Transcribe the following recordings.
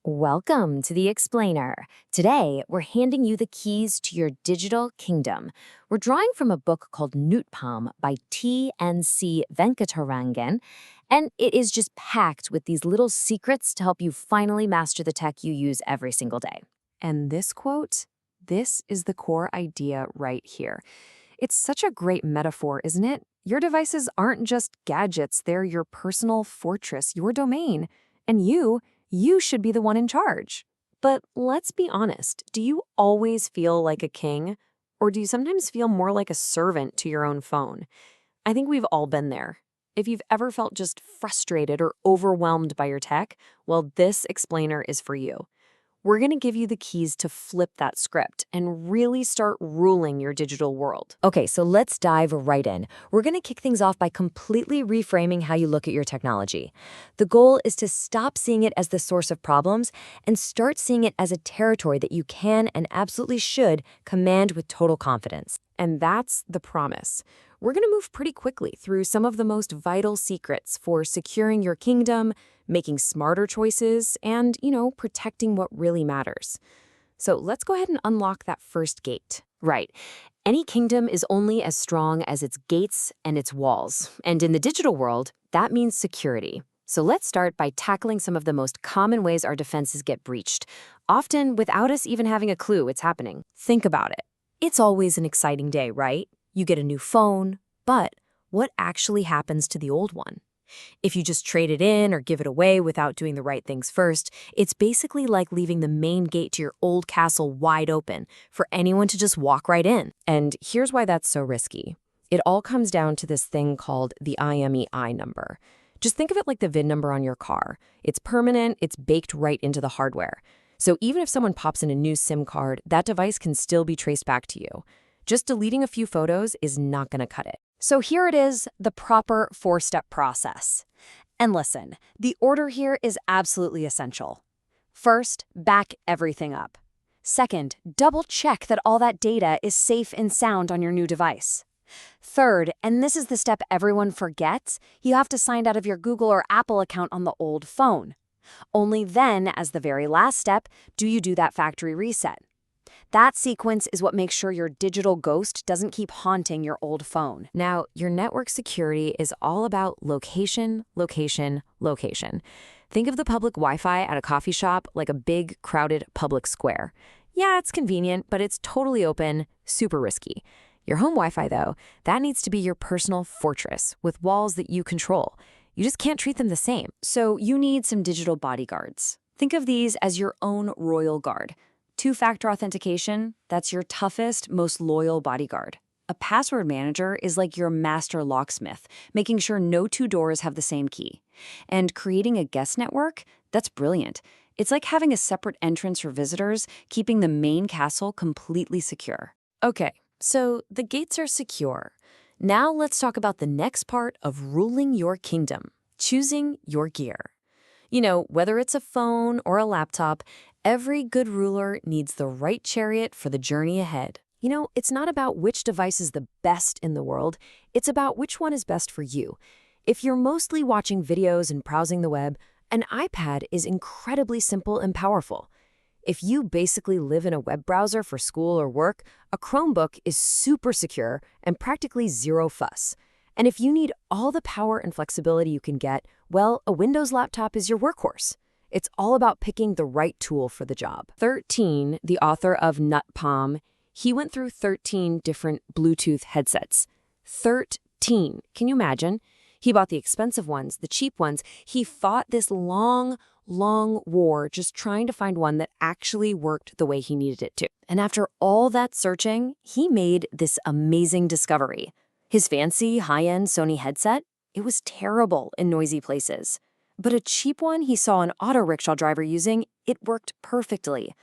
Welcome to the Explainer. Today, we're handing you the keys to your digital kingdom. We're drawing from a book called NotebookLM by T.N.C. Venkatarangan, and it is just packed with these little secrets to help you finally master the tech you use every single day. And this quote, this is the core idea right here. It's such a great metaphor, isn't it? Your devices aren't just gadgets, they're your personal fortress, your domain. And you should be the one in charge. But let's be honest, do you always feel like a king? Or do you sometimes feel more like a servant to your own phone? I think we've all been there. If you've ever felt just frustrated or overwhelmed by your tech, well, this explainer is for you. We're going to give you the keys to flip that script and really start ruling your digital world. Okay, so let's dive right in. We're going to kick things off by completely reframing how you look at your technology. The goal is to stop seeing it as the source of problems and start seeing it as a territory that you can and absolutely should command with total confidence. And that's the promise. We're going to move pretty quickly through some of the most vital secrets for securing your kingdom, making smarter choices, and, protecting what really matters. So let's go ahead and unlock that first gate. Right. Any kingdom is only as strong as its gates and its walls. And in the digital world, that means security. So let's start by tackling some of the most common ways our defenses get breached, often without us even having a clue it's happening. Think about it. It's always an exciting day, right? You get a new phone, but what actually happens to the old one? If you just trade it in or give it away without doing the right things first, it's basically like leaving the main gate to your old castle wide open for anyone to just walk right in. And here's why that's so risky. It all comes down to this thing called the IMEI number. Just think of it like the VIN number on your car. It's permanent, it's baked right into the hardware. So even if someone pops in a new SIM card, that device can still be traced back to you. Just deleting a few photos is not going to cut it. So here it is, the proper four-step process. And listen, the order here is absolutely essential. First, back everything up. Second, double-check that all that data is safe and sound on your new device. Third, and this is the step everyone forgets, you have to sign out of your Google or Apple account on the old phone. Only then, as the very last step, do you do that factory reset. That sequence is what makes sure your digital ghost doesn't keep haunting your old phone. Now, your network security is all about location, location, location. Think of the public Wi-Fi at a coffee shop like a big, crowded public square. Yeah, it's convenient, but it's totally open, super risky. Your home Wi-Fi, though, that needs to be your personal fortress with walls that you control. You just can't treat them the same. So you need some digital bodyguards. Think of these as your own royal guard. Two-factor authentication, that's your toughest, most loyal bodyguard. A password manager is like your master locksmith, making sure no two doors have the same key. And creating a guest network, that's brilliant. It's like having a separate entrance for visitors, keeping the main castle completely secure. Okay, so the gates are secure. Now let's talk about the next part of ruling your kingdom, choosing your gear. Whether it's a phone or a laptop, every good ruler needs the right chariot for the journey ahead. It's not about which device is the best in the world, it's about which one is best for you. If you're mostly watching videos and browsing the web, an iPad is incredibly simple and powerful. If you basically live in a web browser for school or work, a Chromebook is super secure and practically zero fuss. And if you need all the power and flexibility you can get, well, a Windows laptop is your workhorse. It's all about picking the right tool for the job. 13, the author of NotebookLM, he went through 13 different Bluetooth headsets. 13. Can you imagine? He bought the expensive ones, the cheap ones. He fought this long war just trying to find one that actually worked the way he needed it to. And after all that searching, he made this amazing discovery. His fancy, high-end Sony headset, it was terrible in noisy places. But a cheap one he saw an auto rickshaw driver using, it worked perfectly.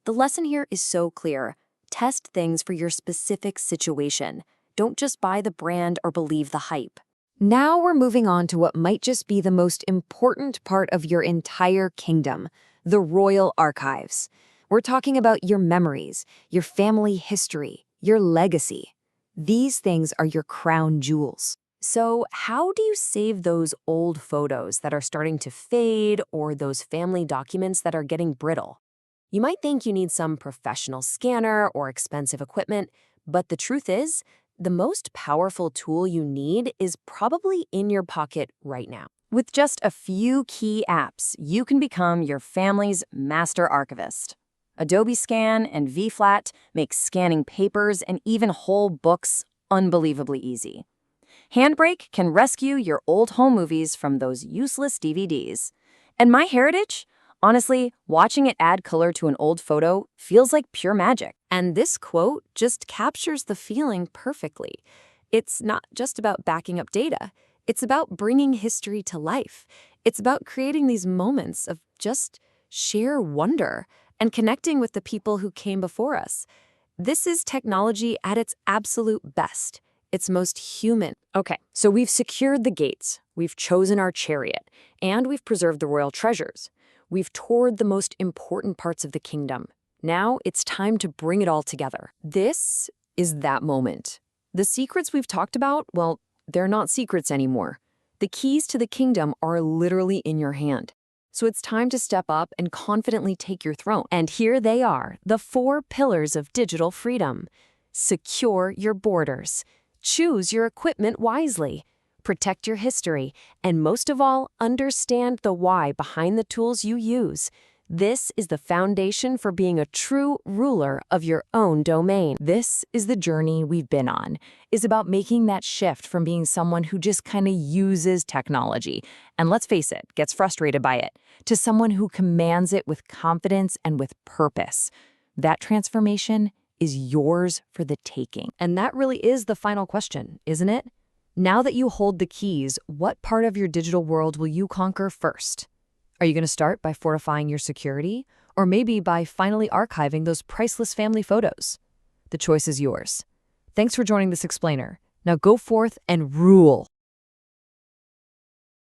The lesson here is so clear. Test things for your specific situation. Don't just buy the brand or believe the hype. Now we're moving on to what might just be the most important part of your entire kingdom, the royal archives. We're talking about your memories, your family history, your legacy. These things are your crown jewels. So, how do you save those old photos that are starting to fade or those family documents that are getting brittle? You might think you need some professional scanner or expensive equipment, but the truth is, the most powerful tool you need is probably in your pocket right now. With just a few key apps, you can become your family's master archivist. Adobe Scan and vFlat make scanning papers and even whole books unbelievably easy. Handbrake can rescue your old home movies from those useless DVDs. And MyHeritage? Honestly, watching it add color to an old photo feels like pure magic. And this quote just captures the feeling perfectly. It's not just about backing up data. It's about bringing history to life. It's about creating these moments of just sheer wonder and connecting with the people who came before us. This is technology at its absolute best. It's most human. Okay, so we've secured the gates, we've chosen our chariot, and we've preserved the royal treasures. We've toured the most important parts of the kingdom. Now it's time to bring it all together. This is that moment. The secrets we've talked about, well, they're not secrets anymore. The keys to the kingdom are literally in your hand. So it's time to step up and confidently take your throne. And here they are, the 4 pillars of digital freedom. Secure your borders. Choose your equipment wisely. Protect your history. And most of all, understand the why behind the tools you use. This is the foundation for being a true ruler of your own domain. This is the journey we've been on, is about making that shift from being someone who just kind of uses technology, and let's face it, gets frustrated by it, to someone who commands it with confidence and with purpose. That transformation is yours for the taking. And that really is the final question, isn't it? Now that you hold the keys, what part of your digital world will you conquer first? Are you going to start by fortifying your security, or maybe by finally archiving those priceless family photos? The choice is yours. Thanks for joining this explainer. Now go forth and rule.